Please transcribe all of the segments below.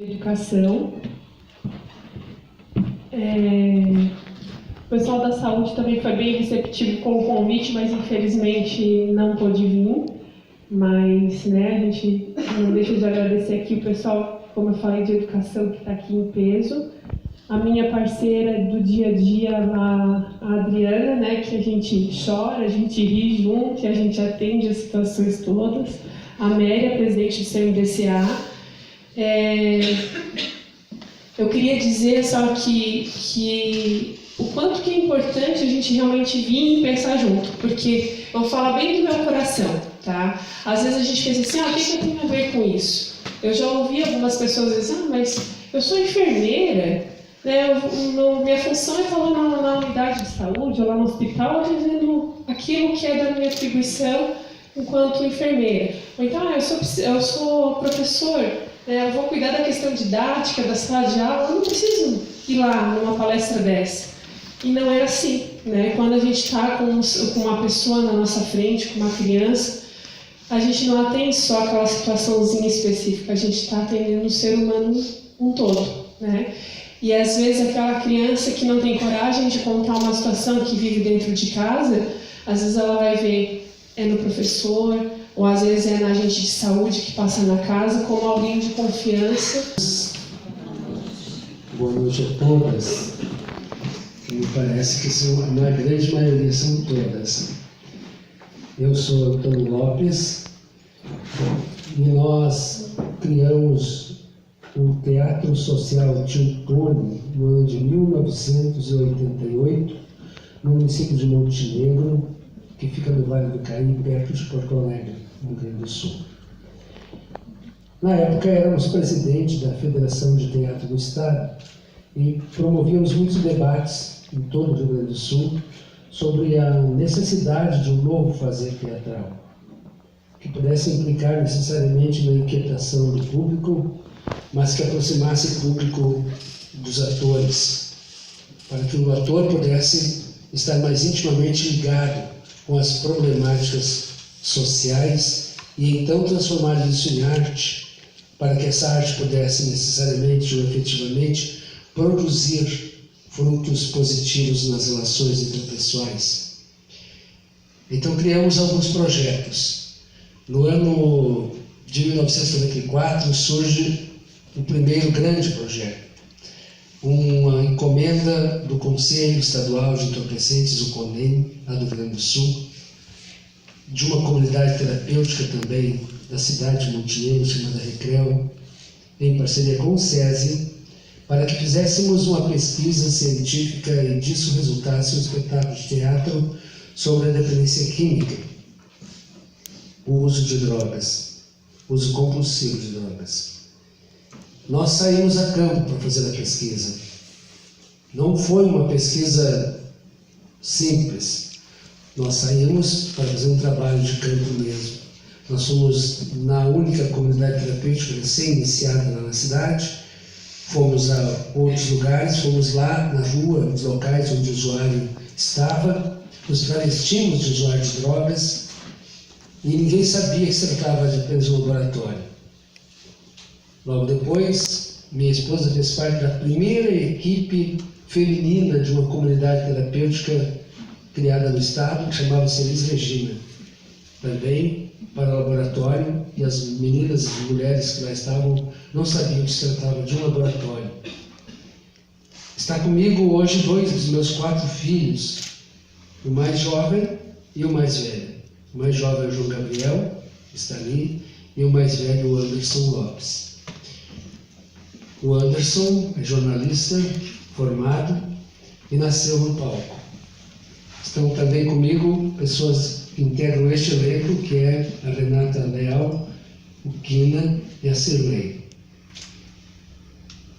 Educação. O pessoal da saúde também foi bem receptivo com o convite, mas infelizmente não pôde vir. Mas a gente não deixa de agradecer aqui o pessoal, como eu falei, de educação que está aqui em peso. A minha parceira do dia a dia, a Adriana, que a gente chora, a gente ri junto, a gente atende as situações todas. A Amélia, presidente do CMDCA. Eu queria dizer só que o quanto que é importante a gente realmente vir e pensar junto, porque eu vou falar bem do meu coração, tá? Às vezes a gente pensa assim, o que eu tenho a ver com isso? Eu já ouvi algumas pessoas dizer, mas eu sou enfermeira, minha função é estar lá na unidade de saúde, ou lá no hospital, atendendo aquilo que é da minha atribuição enquanto enfermeira. Ou então, eu sou professor, eu vou cuidar da questão didática, da sala de aula, eu não preciso ir lá numa palestra dessa. E não é assim, Quando a gente está com uma pessoa na nossa frente, com uma criança, a gente não atende só aquela situaçãozinha específica, a gente está atendendo o ser humano um todo, E às vezes aquela criança que não tem coragem de contar uma situação que vive dentro de casa, às vezes ela vai ver no professor, ou às vezes na agente de saúde que passa na casa, como alguém de confiança. Boa noite a todas. Me parece que na grande maioria são todas. Eu sou Antônio Lopes e nós criamos o Teatro Social Tio Tony no ano de 1988, no município de Montenegro, que fica no Vale do Caí, perto de Porto Alegre, no Rio Grande do Sul. Na época éramos presidente da Federação de Teatro do Estado e promovíamos muitos debates em todo o Rio Grande do Sul sobre a necessidade de um novo fazer teatral, que pudesse implicar necessariamente na inquietação do público, mas que aproximasse o público dos atores, para que o ator pudesse estar mais intimamente ligado com as problemáticas sociais e então transformar isso em arte, para que essa arte pudesse necessariamente ou efetivamente produzir frutos positivos nas relações interpessoais. Então criamos alguns projetos. No ano de 1994 surge o primeiro grande projeto, uma encomenda do Conselho Estadual de Entorpecentes, o CONEM, lá do Rio Grande do Sul, de uma comunidade terapêutica também da cidade de Montenegro, chamada Recreo, em parceria com o SESI, para que fizéssemos uma pesquisa científica e disso resultasse um espetáculo de teatro sobre a dependência química, o uso de drogas, uso compulsivo de drogas. Nós saímos a campo para fazer a pesquisa. Não foi uma pesquisa simples. Nós saímos para fazer um trabalho de campo mesmo. Nós fomos na única comunidade terapêutica recém-iniciada na cidade, fomos a outros lugares, fomos lá na rua, nos locais onde o usuário estava, nos travestimos de usuário de drogas e ninguém sabia que se tratava de apenas um laboratório. Logo depois, minha esposa fez parte da primeira equipe feminina de uma comunidade terapêutica criada no estado, que chamava-se Elis Regina, também para o laboratório, e as meninas e mulheres que lá estavam não sabiam que se tratava de um laboratório. Está comigo hoje 2 dos meus 4 filhos, o mais jovem e o mais velho. O mais jovem é o João Gabriel, que está ali, e o mais velho, o Anderson Lopes. O Anderson é jornalista formado e nasceu no palco. Estão também comigo pessoas que integram este elenco, que é a Renata Leal, o Quina e a Cirlei.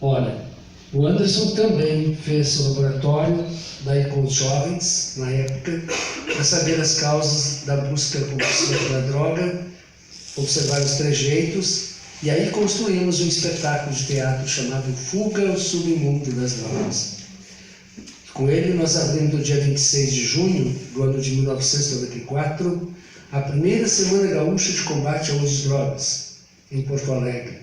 Ora, o Anderson também fez o laboratório daí com os jovens, na época, para saber as causas da busca compulsiva pela droga, observar os trejeitos, e aí construímos um espetáculo de teatro chamado Fuga ao Submundo das Drogas. Com ele, nós abrimos no dia 26 de junho do ano de 1994 a primeira Semana Gaúcha de Combate ao Uso de Drogas, em Porto Alegre,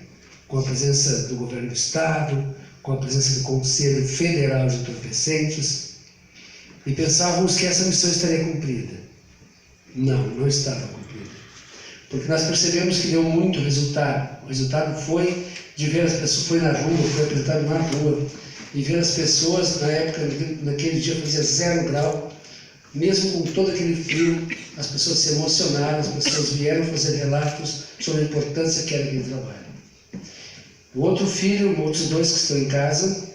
com a presença do governo do Estado, com a presença do Conselho Federal de Entorpecentes, e pensávamos que essa missão estaria cumprida. Não, não estava cumprida. Porque nós percebemos que deu muito resultado. O resultado foi de ver as pessoas, foi na rua, foi apresentado na rua, e ver as pessoas, na época, naquele dia fazia 0 grau, mesmo com todo aquele frio, as pessoas se emocionaram, as pessoas vieram fazer relatos sobre a importância que era aquele trabalho. O outro filho, outros 2 que estão em casa,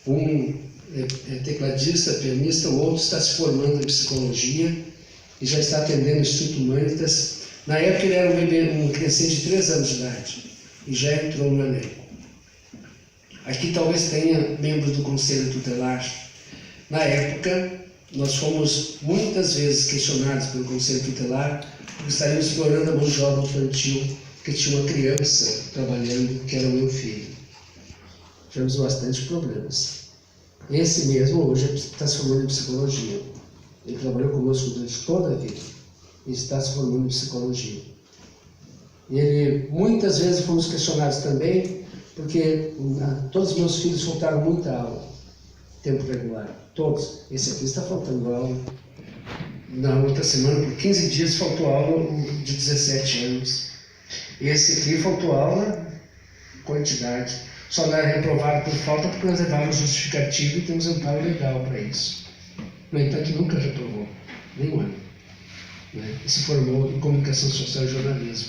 um é tecladista, pianista, o outro está se formando em psicologia e já está atendendo o Instituto Humanitas. Na época ele era um crescente de 3 anos de idade e já entrou no elenco. Aqui talvez tenha membros do Conselho Tutelar. Na época, nós fomos muitas vezes questionados pelo Conselho Tutelar porque estaríamos explorando a mão de obra infantil, que tinha uma criança trabalhando, que era o meu filho. Tivemos bastante problemas. Esse mesmo hoje está se formando em psicologia. Ele trabalhou conosco durante toda a vida e está se formando em psicologia. Ele, muitas vezes fomos questionados também, porque todos os meus filhos faltaram muita aula, tempo regular, todos. Esse aqui está faltando aula. Na outra semana, por 15 dias, faltou aula de 17 anos. Esse aqui faltou aula, quantidade. Só não é reprovado por falta porque nós levamos justificativo e temos amparo legal para isso. No entanto, nunca reprovou, nem um ano. E se formou em comunicação social e jornalismo.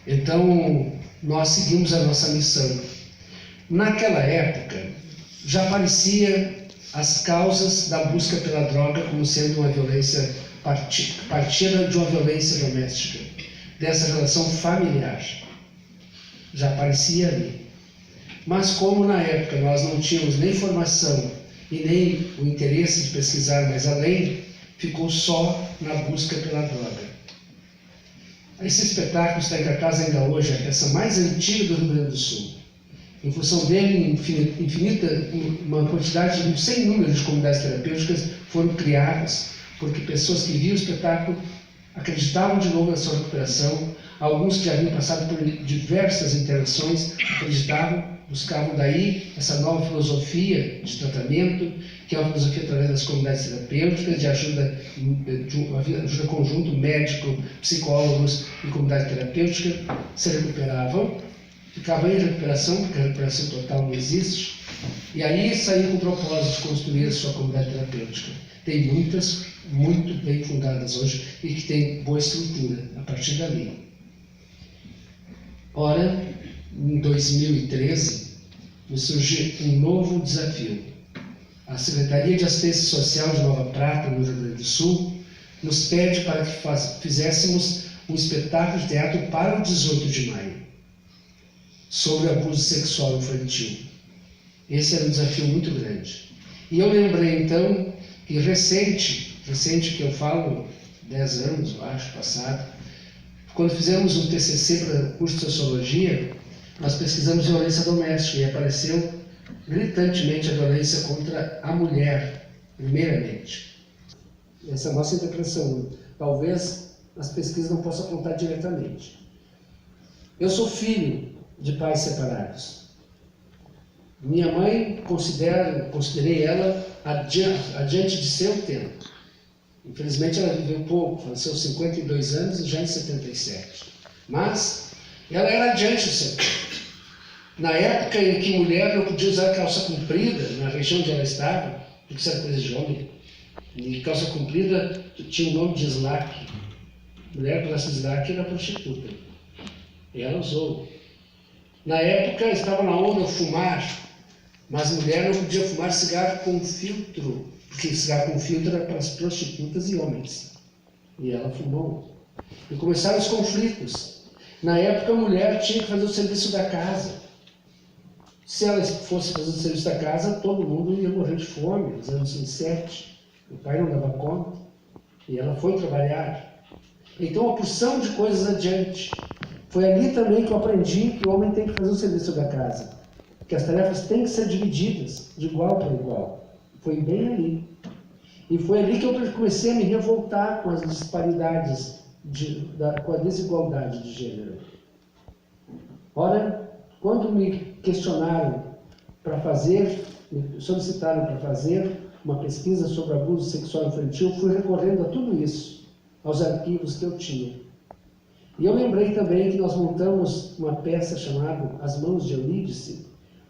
Então, nós seguimos a nossa missão. Naquela época, já aparecia as causas da busca pela droga como sendo uma violência, partida de uma violência doméstica, dessa relação familiar. Já aparecia ali. Mas como na época nós não tínhamos nem formação e nem o interesse de pesquisar mais além, ficou só na busca pela droga. Esse espetáculo está em cartaz ainda hoje, é a peça mais antiga do Rio Grande do Sul. Em função dele, uma quantidade, sem número de comunidades terapêuticas foram criadas, porque pessoas que viam o espetáculo acreditavam de novo na sua recuperação, alguns que já haviam passado por diversas internações acreditavam, buscavam daí essa nova filosofia de tratamento, que é uma filosofia através das comunidades terapêuticas, de ajuda conjunto médico, psicólogos e comunidade terapêutica, se recuperavam, ficavam em recuperação, porque a recuperação total não existe, e aí saíam com o propósito de construir a sua comunidade terapêutica. Tem muitas, muito bem fundadas hoje, e que têm boa estrutura a partir dali. Ora, em 2013, me surgiu um novo desafio. A Secretaria de Assistência Social de Nova Prata, no Rio Grande do Sul, nos pede para que fizéssemos um espetáculo de teatro para o 18 de maio, sobre abuso sexual infantil. Esse era um desafio muito grande. E eu lembrei, então, que recente que eu falo, 10 anos, eu acho, passado, quando fizemos um TCC para o curso de Sociologia, nós pesquisamos violência doméstica e apareceu gritantemente a violência contra a mulher, primeiramente. Essa é a nossa interpretação. Talvez as pesquisas não possam apontar diretamente. Eu sou filho de pais separados. Minha mãe, considerei ela adiante de seu tempo. Infelizmente ela viveu pouco, faleceu aos 52 anos e já em 77. Mas ela era adiante do seu tempo. Na época em que mulher não podia usar calça comprida, na região onde ela estava, porque isso era coisa de homem, e calça comprida tinha o nome de slack. Mulher com essa slack era prostituta. E ela usou. Na época estava na onda fumar, mas mulher não podia fumar cigarro com filtro, porque cigarro com filtro era para as prostitutas e homens. E ela fumou. E começaram os conflitos. Na época a mulher tinha que fazer o serviço da casa. Se ela fosse fazer o serviço da casa, todo mundo ia morrer de fome, nos anos 27. O pai não dava conta. E ela foi trabalhar. Então, uma porção de coisas adiante. Foi ali também que eu aprendi que o homem tem que fazer o serviço da casa. Que as tarefas têm que ser divididas de igual para igual. Foi bem ali. E foi ali que eu comecei a me revoltar com as disparidades, com a desigualdade de gênero. Ora, Quando me questionaram para fazer, me solicitaram para fazer uma pesquisa sobre abuso sexual infantil, fui recorrendo a tudo isso, aos arquivos que eu tinha. E eu lembrei também que nós montamos uma peça chamada As Mãos de Eurídice,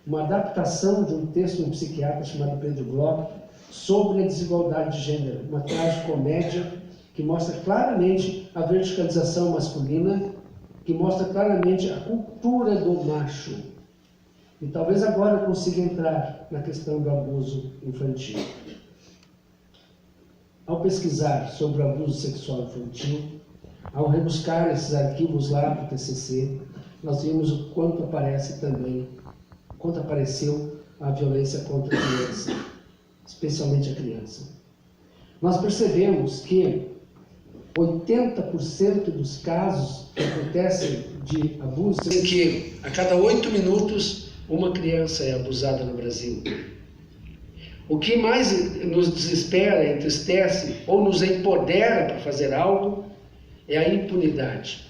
uma adaptação de um texto de um psiquiatra chamado Pedro Bloch, sobre a desigualdade de gênero, uma tragicomédia que mostra claramente a verticalização masculina, que mostra claramente a cultura do macho. E talvez agora eu consiga entrar na questão do abuso infantil. Ao pesquisar sobre o abuso sexual infantil, ao rebuscar esses arquivos lá para o TCC, nós vimos o quanto aparece também, quanto apareceu a violência contra a criança, especialmente a criança. Nós percebemos que 80% dos casos que acontecem de abuso, em que a cada 8 minutos uma criança é abusada no Brasil. O que mais nos desespera, entristece ou nos empodera para fazer algo é a impunidade.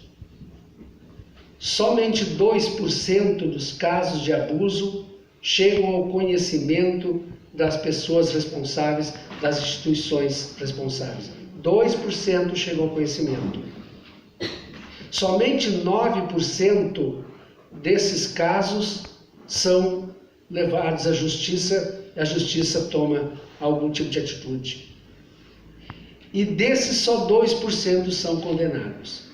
Somente 2% dos casos de abuso chegam ao conhecimento das pessoas responsáveis, das instituições responsáveis. 2% chegam ao conhecimento. Somente 9% desses casos são levados à justiça, e a justiça toma algum tipo de atitude. E desses, só 2% são condenados.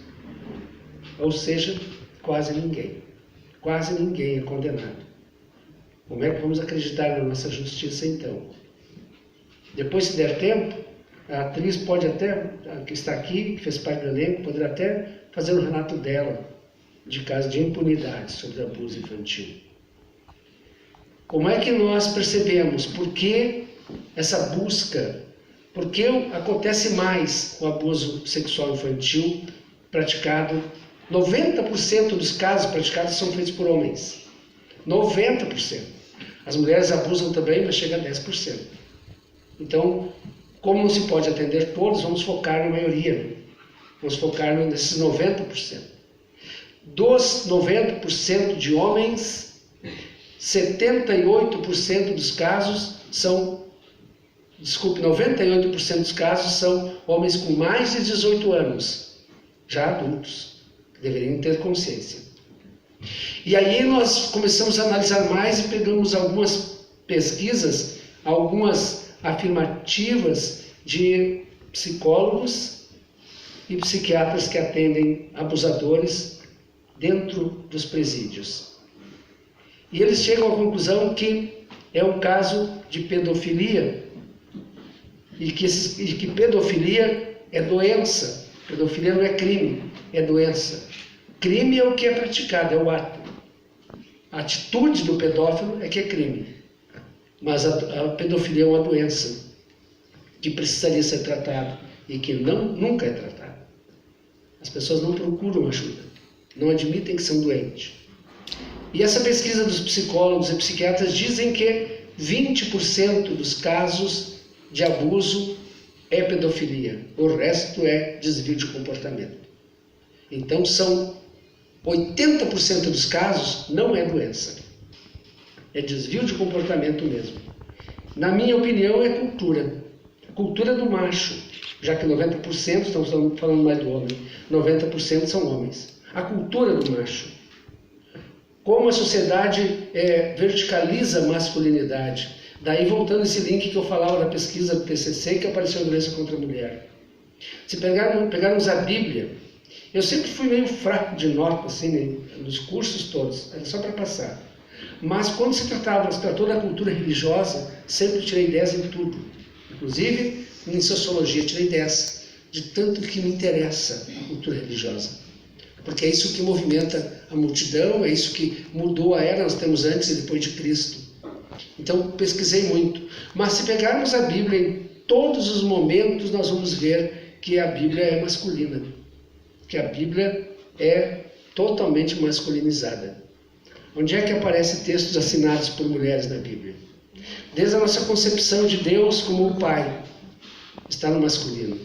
Ou seja, quase ninguém. Quase ninguém é condenado. Como é que vamos acreditar na nossa justiça, então? Depois, se der tempo, a atriz pode até, que está aqui, que fez parte do elenco, poderá até fazer um relato dela, de casos de impunidade sobre abuso infantil. Como é que nós percebemos? Por que essa busca? Por que acontece mais o abuso sexual infantil praticado? 90% dos casos praticados são feitos por homens. 90%. As mulheres abusam também, mas chega a 10%. Então, como não se pode atender todos, vamos focar na maioria. Vamos focar nesses 90%. Dos 90% de homens, 78% dos casos são... Desculpe, 98% dos casos são homens com mais de 18 anos, já adultos, que deveriam ter consciência. E aí nós começamos a analisar mais e pegamos algumas pesquisas, algumas afirmativas de psicólogos e psiquiatras que atendem abusadores dentro dos presídios. E eles chegam à conclusão que é um caso de pedofilia e que pedofilia é doença. Pedofilia não é crime, é doença. Crime é o que é praticado, é o ato. A atitude do pedófilo é que é crime. Mas a pedofilia é uma doença que precisaria ser tratada e que nunca é tratada. As pessoas não procuram ajuda, não admitem que são doentes. E essa pesquisa dos psicólogos e psiquiatras dizem que 20% dos casos de abuso é pedofilia, o resto é desvio de comportamento. Então são 80% dos casos não é doença, é desvio de comportamento mesmo. Na minha opinião é cultura do macho, já que 90%, estamos falando mais do homem, 90% são homens. A cultura do macho. Como a sociedade verticaliza a masculinidade. Daí voltando esse link que eu falava da pesquisa do TCC que apareceu a doença contra a mulher. Se pegarmos a Bíblia, eu sempre fui meio fraco de nota, assim, nos cursos todos, era só para passar. Mas quando se tratou da cultura religiosa, sempre tirei 10 em tudo. Inclusive, em sociologia tirei 10, de tanto que me interessa a cultura religiosa. Porque é isso que movimenta a multidão, é isso que mudou a era, nós temos antes e depois de Cristo. Então, pesquisei muito. Mas se pegarmos a Bíblia, em todos os momentos nós vamos ver que a Bíblia é masculina. Que a Bíblia é totalmente masculinizada. Onde é que aparecem textos assinados por mulheres na Bíblia? Desde a nossa concepção de Deus como o Pai, está no masculino.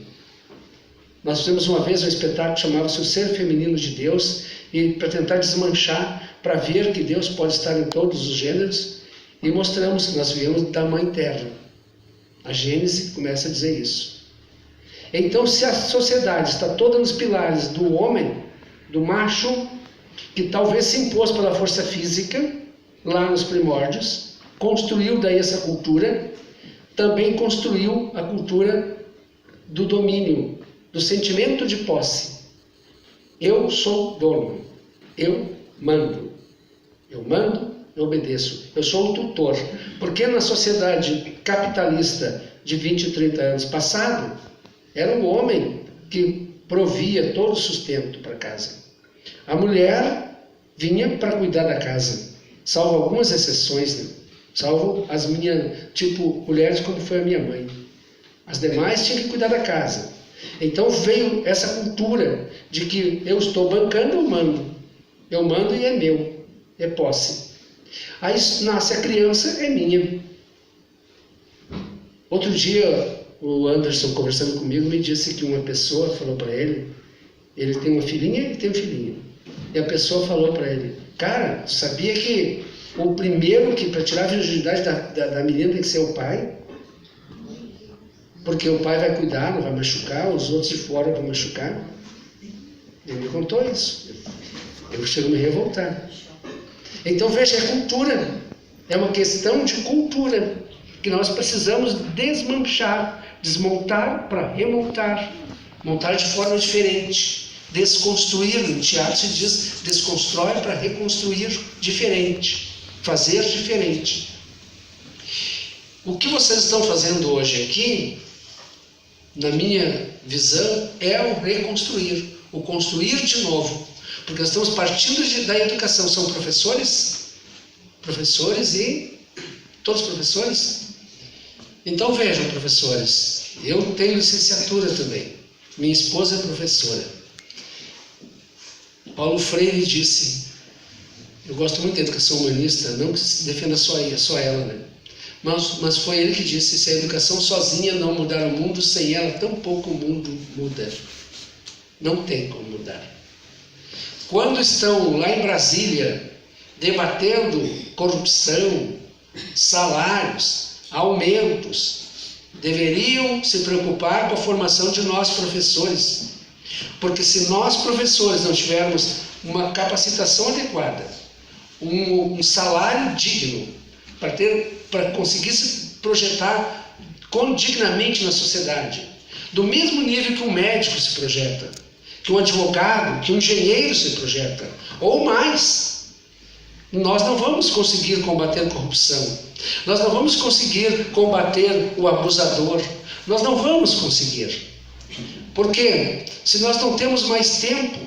Nós fizemos uma vez um espetáculo que chamava-se O Ser Feminino de Deus, e para tentar desmanchar, para ver que Deus pode estar em todos os gêneros, e mostramos que nós viemos da Mãe Terra. A Gênese começa a dizer isso. Então, se a sociedade está toda nos pilares do homem, do macho, que talvez se impôs pela força física, lá nos primórdios, construiu daí essa cultura, também construiu a cultura do domínio, do sentimento de posse. Eu sou dono, eu mando, eu obedeço, eu sou o tutor. Porque na sociedade capitalista de 20 e 30 anos passado, era o homem que provia todo o sustento para casa. A mulher vinha para cuidar da casa, salvo algumas exceções, né? Salvo as minhas, tipo, mulheres como foi a minha mãe. As demais tinham que cuidar da casa. Então veio essa cultura de que eu estou bancando, eu mando. Eu mando e é meu, é posse. Aí nasce a criança, é minha. Outro dia, o Anderson, conversando comigo, me disse que uma pessoa falou para ele tem uma filhinha e tem um filhinho. E a pessoa falou para ele, cara, sabia que o primeiro que para tirar a virgindade da menina tem que ser o pai? Porque o pai vai cuidar, não vai machucar, os outros de fora vão machucar. Ele me contou isso. Eu chego a me revoltar. Então veja, é cultura. É uma questão de cultura que nós precisamos desmanchar, desmontar para remontar, montar de forma diferente, desconstruir. No teatro se diz desconstrói para reconstruir diferente, fazer diferente. O que vocês estão fazendo hoje aqui, na minha visão, é o reconstruir, o construir de novo. Porque nós estamos partindo da educação. São professores e todos professores. Então vejam, professores, eu tenho licenciatura também. Minha esposa é professora. Paulo Freire disse, eu gosto muito da educação humanista, não que se defenda só ela, né? Mas foi ele que disse, se a educação sozinha não mudar o mundo, sem ela tampouco o mundo muda. Não tem como mudar. Quando estão lá em Brasília, debatendo corrupção, salários, aumentos, deveriam se preocupar com a formação de nós professores. Porque se nós professores não tivermos uma capacitação adequada, um salário digno, para conseguir se projetar dignamente na sociedade, do mesmo nível que um médico se projeta, que um advogado, que um engenheiro se projeta, ou mais, nós não vamos conseguir combater a corrupção, nós não vamos conseguir combater o abusador, nós não vamos conseguir. Porque se nós não temos mais tempo,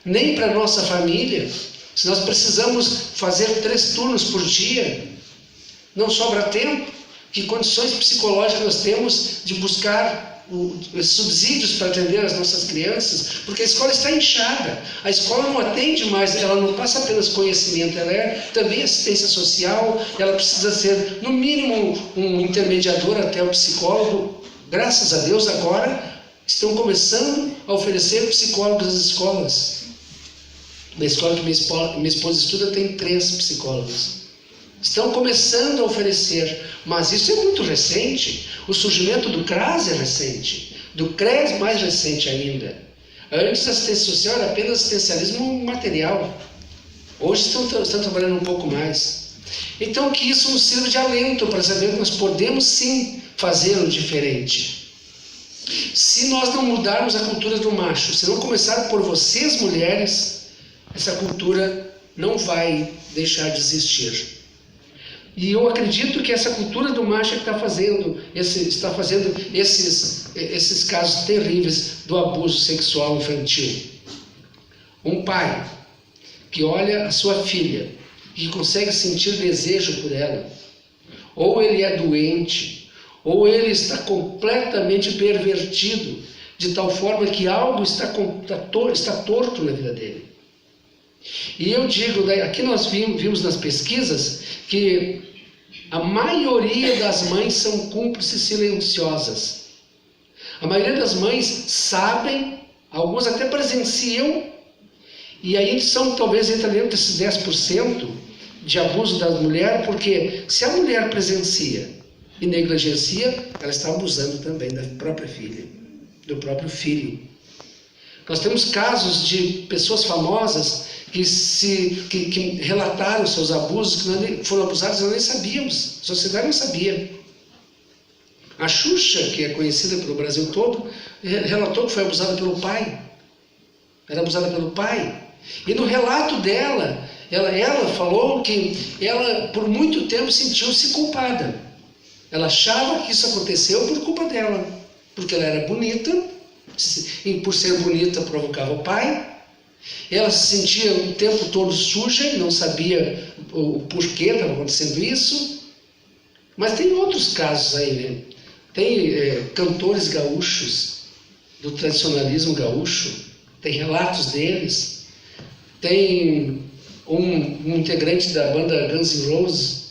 nem para a nossa família, se nós precisamos fazer 3 turnos por dia, não sobra tempo. Que condições psicológicas nós temos de buscar subsídios para atender as nossas crianças? Porque a escola está inchada. A escola não atende mais, ela não passa apenas conhecimento, ela é também assistência social, ela precisa ser, no mínimo, um intermediador até o psicólogo. Graças a Deus, agora estão começando a oferecer psicólogos às escolas. Na escola que minha esposa estuda tem 3 psicólogos. Estão começando a oferecer, mas isso é muito recente. O surgimento do CRAS é recente, do CRES mais recente ainda. Antes a assistência social era apenas assistencialismo material. Hoje estão trabalhando um pouco mais. Então que isso nos sirva de alento para saber que nós podemos sim fazer o diferente. Se nós não mudarmos a cultura do macho, se não começar por vocês mulheres, essa cultura não vai deixar de existir. E eu acredito que essa cultura do macho está fazendo esses casos terríveis do abuso sexual infantil. Um pai que olha a sua filha e consegue sentir desejo por ela, ou ele é doente, ou ele está completamente pervertido, de tal forma que algo está torto na vida dele. E eu digo, aqui nós vimos nas pesquisas que a maioria das mães são cúmplices silenciosas. A maioria das mães sabem, algumas até presenciam, E aí são, talvez, entra dentro desses 10% de abuso da mulher, porque se a mulher presencia e negligencia, ela está abusando também da própria filha, do próprio filho. Nós temos casos de pessoas famosas que relataram seus abusos, que foram abusados e nós nem sabíamos, a sociedade não sabia. A Xuxa, que é conhecida pelo Brasil todo, relatou que foi abusada pelo pai. Era abusada pelo pai. E no relato dela, ela falou que ela por muito tempo sentiu-se culpada. Ela achava que isso aconteceu por culpa dela, porque ela era bonita, e por ser bonita provocava o pai. Ela se sentia o tempo todo suja e não sabia o porquê estava acontecendo isso. Mas tem outros casos aí, né? Tem cantores gaúchos, do tradicionalismo gaúcho, tem relatos deles. Tem um integrante da banda Guns N' Roses,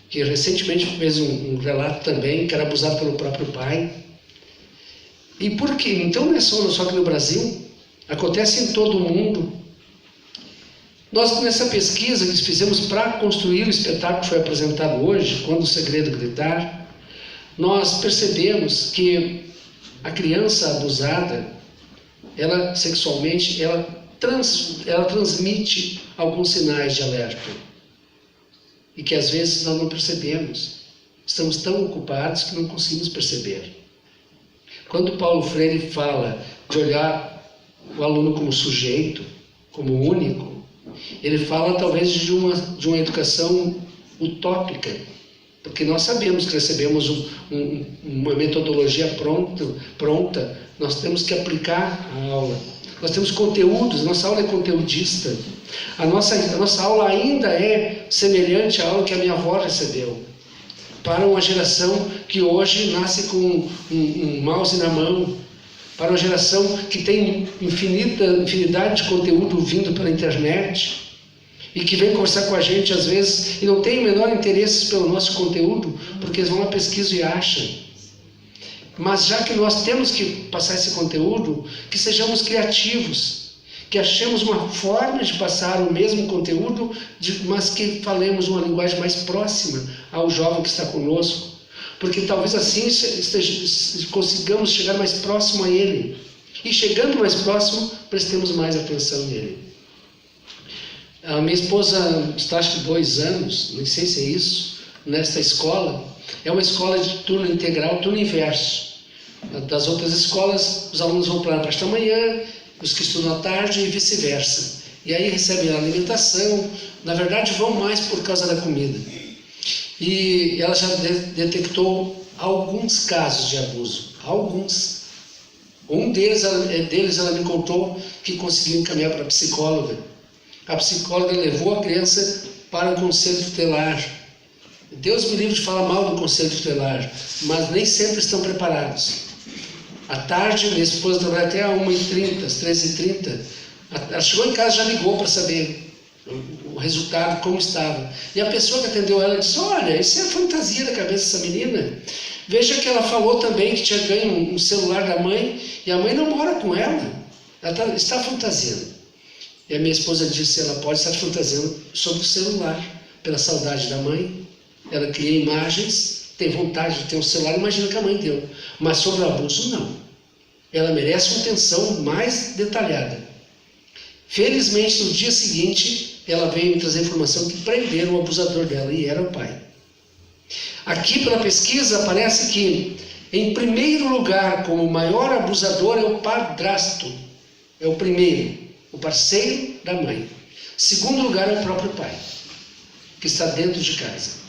que recentemente fez um relato também, que era abusado pelo próprio pai. E por quê? Então não é só aqui no Brasil, acontece em todo o mundo. Nós, nessa pesquisa que fizemos para construir o espetáculo que foi apresentado hoje, Quando o Segredo Gritar, nós percebemos que a criança abusada, ela sexualmente, ela transmite alguns sinais de alerta. E que às vezes nós não percebemos. Estamos tão ocupados que não conseguimos perceber. Quando Paulo Freire fala de olhar o aluno como sujeito, como único, ele fala talvez de uma educação utópica, porque nós sabemos que recebemos uma metodologia pronta, nós temos que aplicar a aula. Nós temos conteúdos, nossa aula é conteudista. A nossa aula ainda é semelhante à aula que a minha avó recebeu, para uma geração que hoje nasce com um mouse na mão, para uma geração que tem infinidade de conteúdo vindo pela internet, e que vem conversar com a gente às vezes e não tem o menor interesse pelo nosso conteúdo, porque eles vão na pesquisa e acham. Mas já que nós temos que passar esse conteúdo, que sejamos criativos, que achemos uma forma de passar o mesmo conteúdo, mas que falemos uma linguagem mais próxima ao jovem que está conosco, porque talvez assim consigamos chegar mais próximo a ele, e chegando mais próximo, prestemos mais atenção nele. A minha esposa está, acho que 2 anos, não sei se é isso, nesta escola. É uma escola de turno integral, turno inverso. Das outras escolas, os alunos vão para a parte da manhã, os que estudam à tarde e vice-versa. E aí recebem a alimentação, na verdade vão mais por causa da comida. E ela já detectou alguns casos de abuso, alguns. Um deles ela me contou que conseguiu encaminhar para a psicóloga. A psicóloga levou a criança para o conselho tutelar. Deus me livre de falar mal do conselho tutelar, mas nem sempre estão preparados. À tarde, minha esposa trabalha até às 1h30, às 13h30. Ela chegou em casa e já ligou para saber o resultado, como estava. E a pessoa que atendeu ela disse: olha, isso é fantasia da cabeça dessa menina. Veja que ela falou também que tinha ganho um celular da mãe, e a mãe não mora com ela. Ela está fantasiando. E a minha esposa disse: ela pode estar fantasiando sobre o celular, pela saudade da mãe. Ela cria imagens, tem vontade de ter um celular, imagina que a mãe deu. Mas sobre o abuso, não. Ela merece uma atenção mais detalhada. Felizmente, no dia seguinte, ela veio me trazer informação que prenderam o abusador dela, e era o pai. Aqui, pela pesquisa, parece que, em primeiro lugar, como o maior abusador é o padrasto. É o primeiro, o parceiro da mãe. Segundo lugar é o próprio pai, que está dentro de casa.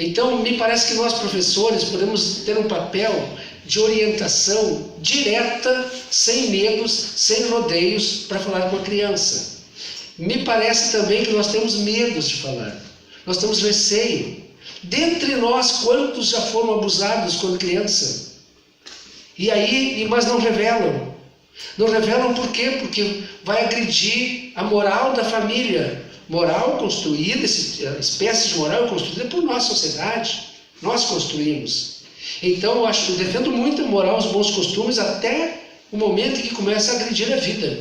Então, me parece que nós, professores, podemos ter um papel de orientação direta, sem medos, sem rodeios, para falar com a criança. Me parece também que nós temos medos de falar. Nós temos receio. Dentre nós, quantos já foram abusados quando criança? Mas não revelam. Não revelam por quê? Porque vai agredir a moral da família. Moral construída, a espécie de moral construída por nossa sociedade. Nós construímos. Então, eu defendo muito a moral, os bons costumes, até o momento em que começa a agredir a vida.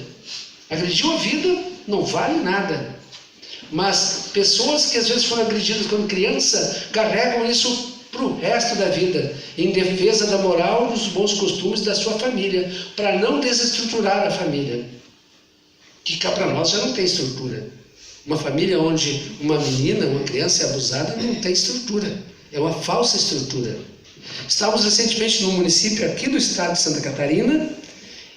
Agrediu a vida, não vale nada. Mas pessoas que às vezes foram agredidas quando criança, carregam isso para o resto da vida, em defesa da moral, dos bons costumes da sua família, para não desestruturar a família. Que cá para nós já não tem estrutura. Uma família onde uma menina, uma criança é abusada, não tem estrutura. É uma falsa estrutura. Estávamos recentemente num município aqui do estado de Santa Catarina,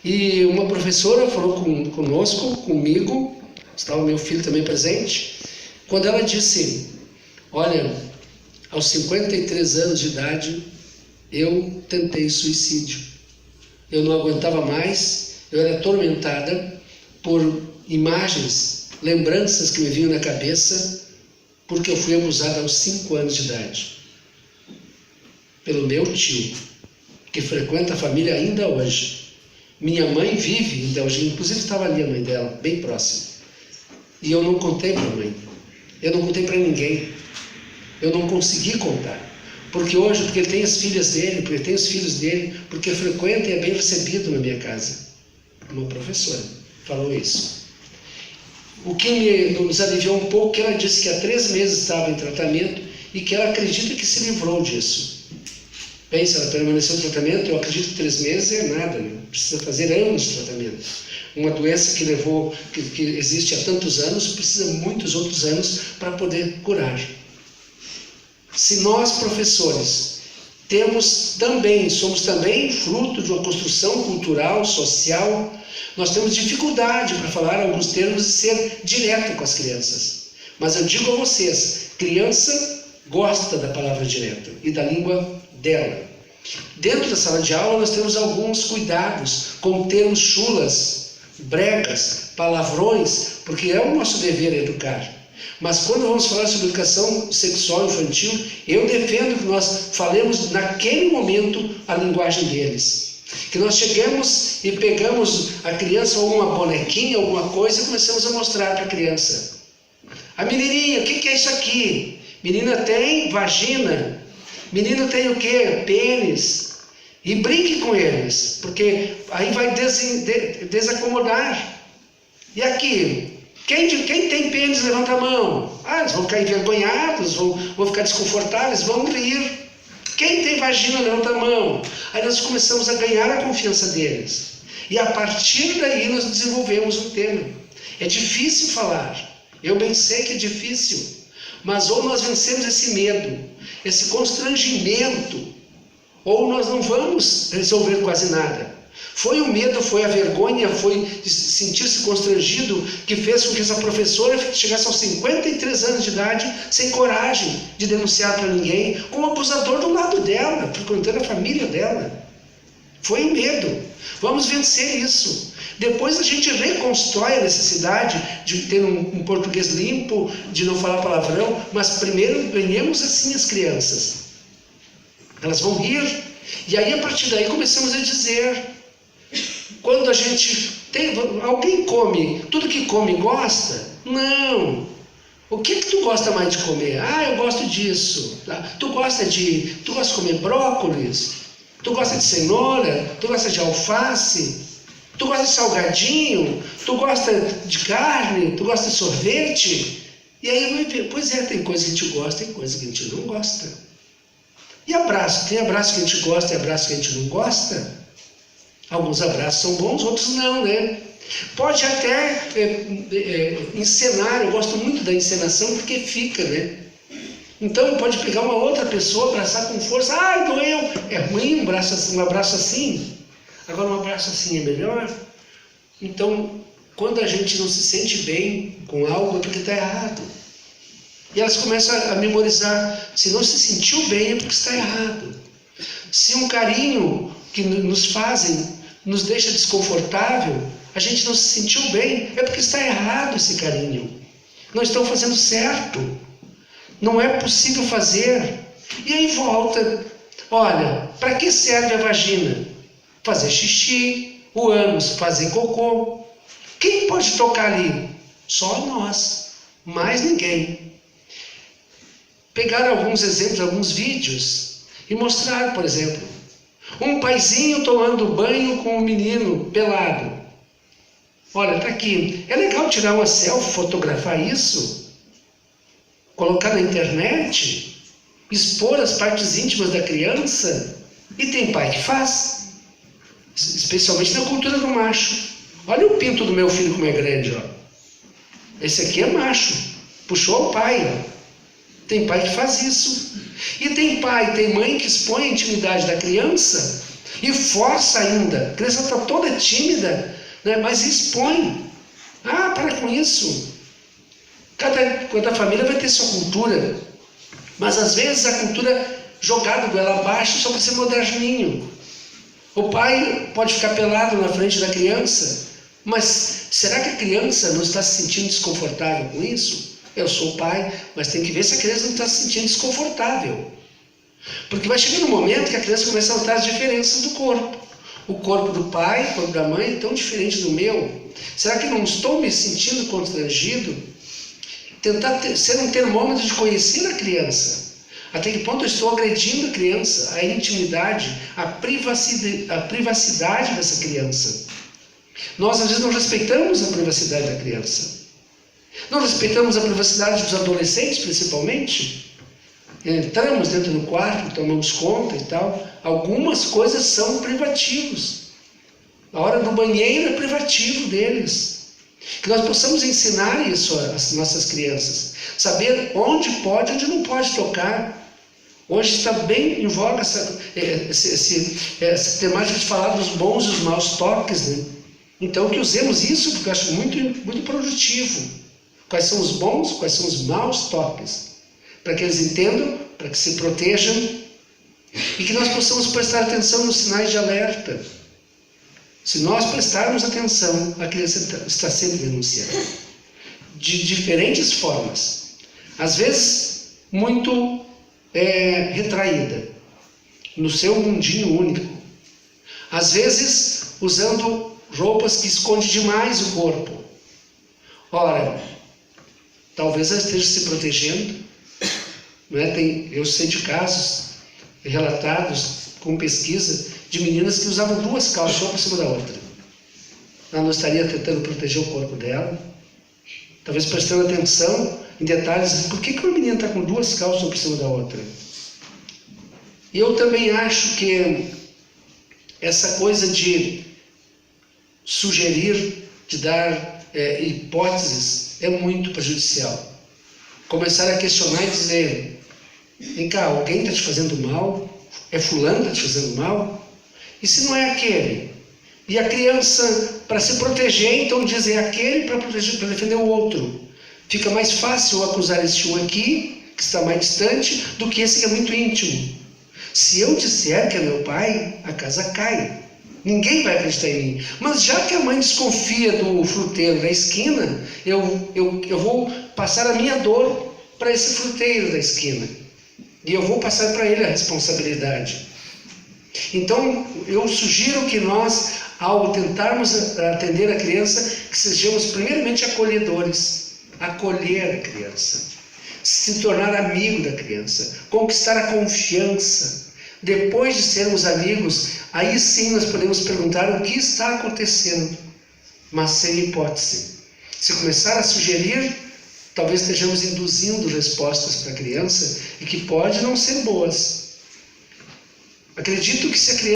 e uma professora falou conosco, comigo, estava meu filho também presente, quando ela disse: olha, aos 53 anos de idade, eu tentei suicídio. Eu não aguentava mais, eu era atormentada por imagens, lembranças que me vinham na cabeça, porque eu fui abusada aos 5 anos de idade. Pelo meu tio, que frequenta a família ainda hoje. Minha mãe vive ainda hoje, inclusive estava ali a mãe dela, bem próxima. E eu não contei para a mãe, eu não contei para ninguém, eu não consegui contar. Porque hoje, porque ele tem as filhas dele, porque tem os filhos dele, porque frequenta e é bem recebido na minha casa. Uma professora falou isso. O que nos aliviou um pouco, que ela disse que há 3 meses estava em tratamento e que ela acredita que se livrou disso. Bem, se ela permaneceu no tratamento, eu acredito que 3 meses é nada, né? Precisa fazer anos de tratamento. Uma doença que existe há tantos anos, precisa muitos outros anos para poder curar. Se nós, professores, somos também fruto de uma construção cultural, social, nós temos dificuldade para falar alguns termos e ser direto com as crianças. Mas eu digo a vocês, criança gosta da palavra direta e da língua dela. Dentro da sala de aula nós temos alguns cuidados com termos chulas, bregas, palavrões, porque é o nosso dever educar. Mas quando vamos falar sobre educação sexual infantil, eu defendo que nós falemos naquele momento a linguagem deles. Que nós chegamos e pegamos a criança ou uma bonequinha, alguma coisa, e começamos a mostrar para a criança. A menininha, o que é isso aqui? Menina tem vagina. Menino tem o quê? Pênis. E brinque com eles, porque aí vai desacomodar. E aqui, quem tem pênis, levanta a mão. Ah, eles vão ficar envergonhados, vão ficar desconfortáveis, vão rir. Quem tem vagina, levanta a mão. Aí nós começamos a ganhar a confiança deles. E a partir daí nós desenvolvemos um tema. É difícil falar. Eu bem sei que é difícil. Mas ou nós vencemos esse medo, esse constrangimento, ou nós não vamos resolver quase nada. Foi o medo, foi a vergonha, foi sentir-se constrangido que fez com que essa professora chegasse aos 53 anos de idade sem coragem de denunciar para ninguém, com o abusador do lado dela, frequentando a família dela. Foi o medo. Vamos vencer isso. Depois a gente reconstrói a necessidade de ter um português limpo, de não falar palavrão, mas primeiro ganhamos assim as crianças. Elas vão rir, e aí a partir daí começamos a dizer. Quando a gente tem, alguém come, tudo que come gosta? Não. O que tu gosta mais de comer? Ah, eu gosto disso. Tu gosta de comer brócolis? Tu gosta de cenoura? Tu gosta de alface? Tu gosta de salgadinho? Tu gosta de carne? Tu gosta de sorvete? E aí vai ver, pois é, tem coisa que a gente gosta, tem coisa que a gente não gosta. E abraço? Tem abraço que a gente gosta e abraço que a gente não gosta? Alguns abraços são bons, outros não, né? Pode até encenar, eu gosto muito da encenação porque fica, né? Então pode pegar uma outra pessoa, abraçar com força, ai, doeu. É ruim um abraço assim? Agora um abraço assim é melhor? Então, quando a gente não se sente bem com algo, é porque está errado. E elas começam a memorizar, se não se sentiu bem é porque está errado. Se um carinho que nos fazem nos deixa desconfortável, a gente não se sentiu bem, é porque está errado esse carinho. Não estão fazendo certo. Não é possível fazer. E aí volta. Olha, para que serve a vagina? Fazer xixi, o ânus fazer cocô. Quem pode tocar ali? Só nós, mais ninguém. Pegar alguns exemplos, alguns vídeos e mostrar, por exemplo, um paizinho tomando banho com um menino pelado. Olha, está aqui. É legal tirar uma selfie, fotografar isso, colocar na internet, expor as partes íntimas da criança. E tem pai que faz, especialmente na cultura do macho. Olha o pinto do meu filho como é grande, ó. Esse aqui é macho, puxou o pai, ó. Tem pai que faz isso. E tem pai, tem mãe que expõe a intimidade da criança e força ainda. A criança está toda tímida, né? Mas expõe. Ah, para com isso. Cada família vai ter sua cultura. Mas às vezes a cultura jogada goela abaixo só para ser moderninho. O pai pode ficar pelado na frente da criança, mas será que a criança não está se sentindo desconfortável com isso? Eu sou o pai, mas tem que ver se a criança não está se sentindo desconfortável. Porque vai chegar um momento que a criança começa a notar as diferenças do corpo. O corpo do pai, o corpo da mãe é tão diferente do meu. Será que não estou me sentindo constrangido? Tentar ser um termômetro de conhecer a criança. Até que ponto eu estou agredindo a criança, a intimidade, a privacidade dessa criança. Nós, às vezes, não respeitamos a privacidade da criança. Não respeitamos a privacidade dos adolescentes, principalmente. Entramos dentro do quarto, tomamos conta e tal. Algumas coisas são privativos. A hora do banheiro é privativo deles. Que nós possamos ensinar isso às nossas crianças. Saber onde pode e onde não pode tocar. Hoje está bem em voga essa temática de falar dos bons e os maus toques, né? Então que usemos isso, porque eu acho muito, muito produtivo. Quais são os bons, quais são os maus toques. Para que eles entendam, para que se protejam. E que nós possamos prestar atenção nos sinais de alerta. Se nós prestarmos atenção, a criança está sempre denunciando. De diferentes formas. Às vezes, muito retraída. No seu mundinho único. Às vezes, usando roupas que escondem demais o corpo. Ora, talvez ela esteja se protegendo. Não é? Eu sei de casos relatados com pesquisa de meninas que usavam 2 calças, uma por cima da outra. Ela não estaria tentando proteger o corpo dela, talvez prestando atenção em detalhes. Por que uma menina está com 2 calças uma por cima da outra? E eu também acho que essa coisa de sugerir, de dar hipóteses, é muito prejudicial. Começar a questionar e dizer: vem cá, alguém está te fazendo mal? É fulano que está te fazendo mal? E se não é aquele? E a criança, para se proteger, então dizem aquele para defender o outro. Fica mais fácil acusar este um aqui, que está mais distante, do que esse que é muito íntimo. Se eu disser que é meu pai, a casa cai. Ninguém vai acreditar em mim. Mas já que a mãe desconfia do fruteiro da esquina, eu vou passar a minha dor para esse fruteiro da esquina. E eu vou passar para ele a responsabilidade. Então, eu sugiro que nós, ao tentarmos atender a criança, que sejamos primeiramente acolhedores. Acolher a criança. Se tornar amigo da criança. Conquistar a confiança. Depois de sermos amigos, aí sim nós podemos perguntar o que está acontecendo. Mas sem hipótese. Se começar a sugerir, talvez estejamos induzindo respostas para a criança e que pode não ser boas. Acredito que se a criança